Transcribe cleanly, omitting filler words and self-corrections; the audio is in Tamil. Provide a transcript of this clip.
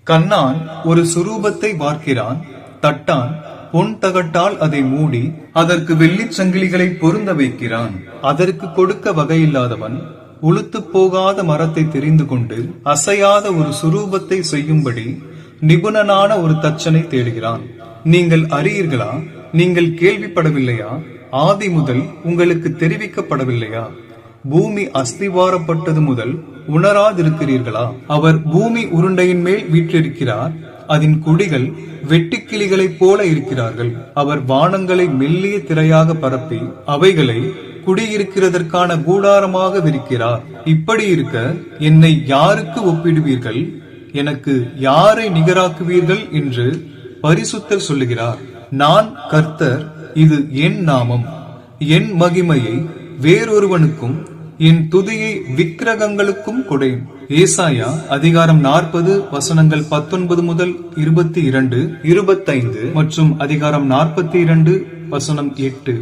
கண்ணான் ஒரு சுரூபத்தை பார்க்கிறான், தட்டான் பொன் தகட்டால் அதை மூடி அதற்கு வெள்ளிச் சங்கிலிகளை பொருந்த வைக்கிறான். அதற்கு கொடுக்க வகையில்லாதவன் உளுத்து போகாத மரத்தை தெரிந்து கொண்டு அசையாத ஒரு சுரூபத்தை செய்யும்படி நிபுணனான ஒரு தச்சனை தேடுகிறான். நீங்கள் அறியீர்களா? நீங்கள் கேள்விப்படவில்லையா? ஆதி முதல் உங்களுக்கு தெரிவிக்கப்படவில்லையா? பூமி அஸ்திவாரப்பட்டது முதல் உணராதிருக்கிறீர்களா? அவர் பூமி உருண்டையின் மேல் வீற்றிருக்கிறார். அதன் குடிகள் வெட்டுக்கிளிகளைப் போல இருக்கிறார்கள். அவர் வானங்களை மெல்லிய திரையாக பரப்பி அவைகளை குடியிருக்கிறதற்கான கூடாரமாக விரிக்கிறார். இப்படி இருக்க என்னை யாருக்கு ஒப்பிடுவீர்கள்? எனக்கு யாரை நிகராக்குவீர்கள் என்று பரிசுத்தர் சொல்லுகிறார். நான் கர்த்தர், இது என் நாமம். என் மகிமையை வேறொருவனுக்கும் என் துதியை விக்கிரகங்களுக்கும் கொடேன். ஏசாயா அதிகாரம் 40 வசனங்கள் 19 முதல் 22, 25 மற்றும் அதிகாரம் 42 வசனம் 8.